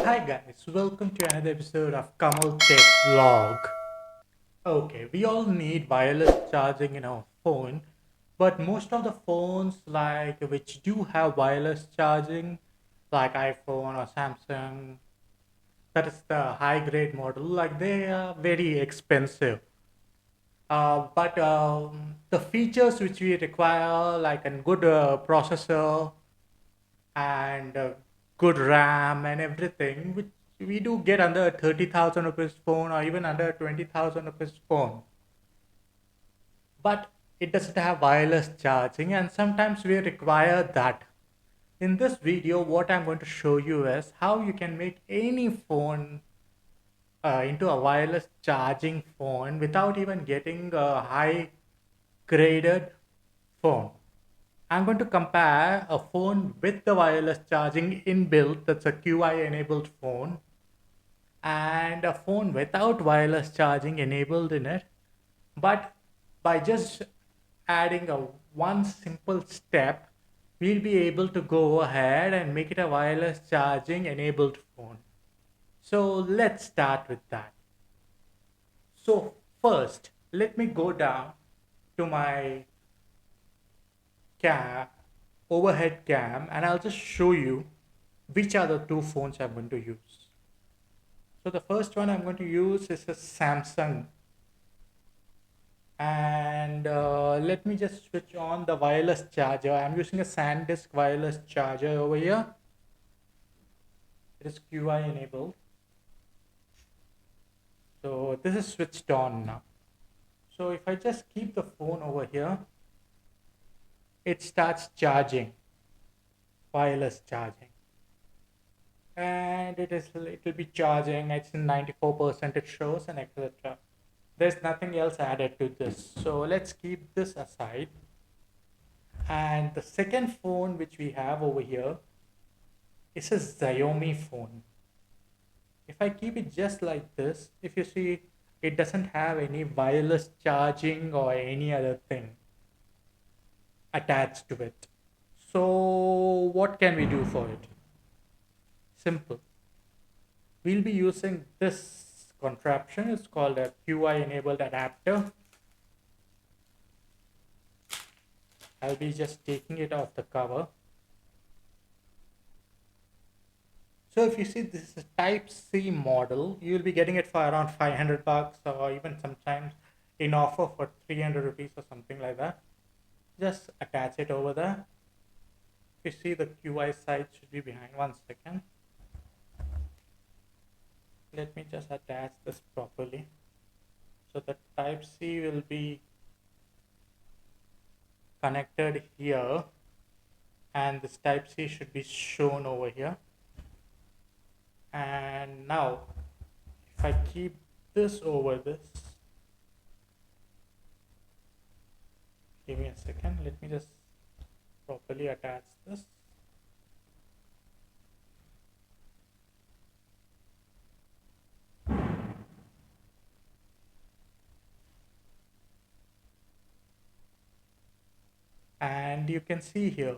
Hi guys, welcome to another episode of kamaltechvlog. Okay, we all need wireless charging in our phone, but most of the phones like which do have wireless charging, like iPhone or Samsung, that is the high grade model, like they are very expensive. But the features which we require, like a good processor and good RAM and everything, which we do get under 30,000 rupees phone or even under 20,000 rupees phone. But it doesn't have wireless charging, and sometimes we require that. In this video, what I'm going to show you is how you can make any phone into a wireless charging phone without even getting a high graded phone. I'm going to compare a phone with the wireless charging inbuilt, that's a QI enabled phone, and a phone without wireless charging enabled in it. But by just adding a one simple step, we'll be able to go ahead and make it a wireless charging enabled phone. So let's start with that. So first, let me go down to my cam, overhead cam, and I'll just show you which are the two phones I'm going to use. So the first one I'm going to use is a Samsung, and let me just switch on the wireless charger. I'm using a SanDisk wireless charger over here. It is QI enabled. So this is switched on now. So if I just keep the phone over here, it starts charging, wireless charging. And it will be charging. It's in 94% it shows, and etc. There's nothing else added to this, so let's keep this aside. And the second phone which we have over here is a Xiaomi phone. If I keep it just like this, if you see, it doesn't have any wireless charging or any other thing attached to it. So what can we do for it? Simple. We'll be using this contraption. It's called a QI enabled adapter. I'll be just taking it off the cover. So if you see, this is a type C model. You'll be getting it for around 500 bucks or even sometimes in offer for 300 rupees or something like that. Just attach it over there. If you see, the QI side should be behind. 1 second. Let me just attach this properly. So the type C will be connected here, and this type C should be shown over here. And now if I keep this over this, give me a second, let me just properly attach this. And you can see here,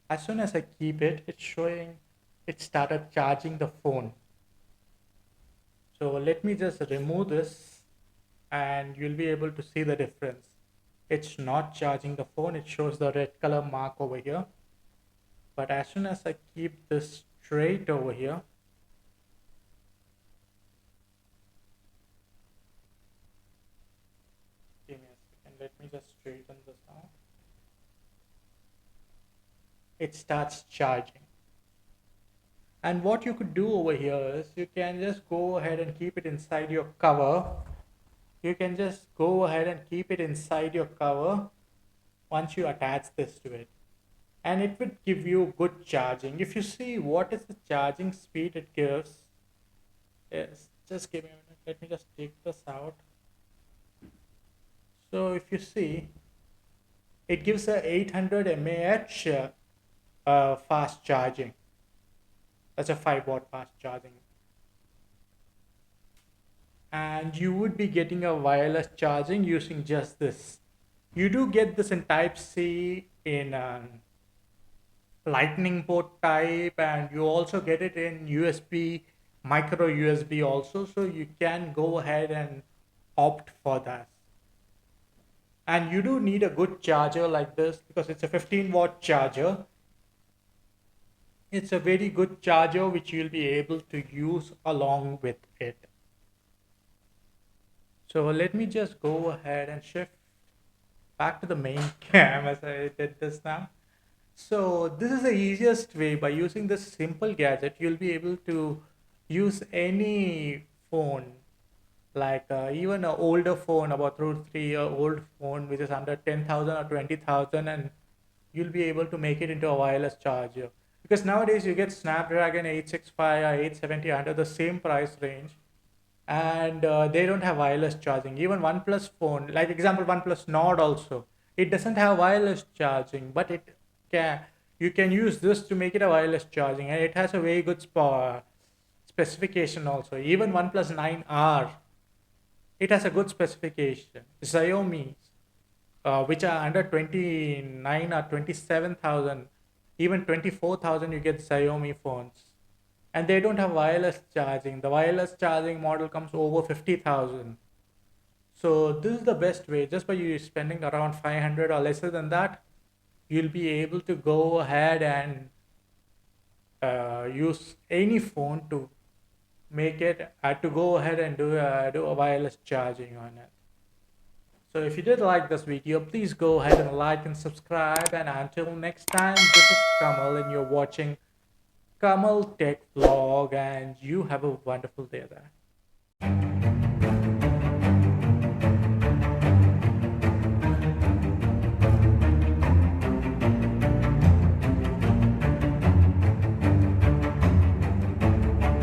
as soon as I keep it, it's showing it started charging the phone. So let me just remove this and you'll be able to see the difference. It's not charging the phone, it shows the red color mark over here. But as soon as I keep this straight over here, give me a second, let me just straighten this out. It starts charging. And what you could do over here is you can just go ahead and keep it inside your cover. You can just go ahead and keep it inside your cover once you attach this to it. And it would give you good charging. If you see what is the charging speed it gives, yes, just give me a minute. Let me just take this out. So if you see, it gives a 800 mAh fast charging. That's a 5 watt fast charging. And you would be getting a wireless charging using just this. You do get this in type C in lightning port type, and you also get it in USB micro USB also, so you can go ahead and opt for that. And you do need a good charger like this because it's a 15-watt charger. It's a very good charger which you'll be able to use along with it. So let me just go ahead and shift back to the main cam as I did this now. So this is the easiest way. By using this simple gadget, you'll be able to use any phone, like even an older phone, about 2 3 year old phone, which is under 10,000 or 20,000, and you'll be able to make it into a wireless charger. Because nowadays you get Snapdragon 865 or 870 under the same price range, and they don't have wireless charging. Even OnePlus phone, like example OnePlus Nord also, it doesn't have wireless charging, but it can. You can use this to make it a wireless charging, and it has a very good specification also. Even OnePlus 9R, it has a good specification. Xiaomi, which are under 29 or 27,000, even 24,000, you get Xiaomi phones. And they don't have wireless charging. The wireless charging model comes over 50,000. So this is the best way. Just by you spending around 500 or lesser than that, you'll be able to go ahead and use any phone to make it to go ahead and do a wireless charging on it. So if you did like this video, please go ahead and like and subscribe. And until next time, this is Kamal, and you're watching Kamal Tech Vlog, and you have a wonderful day there.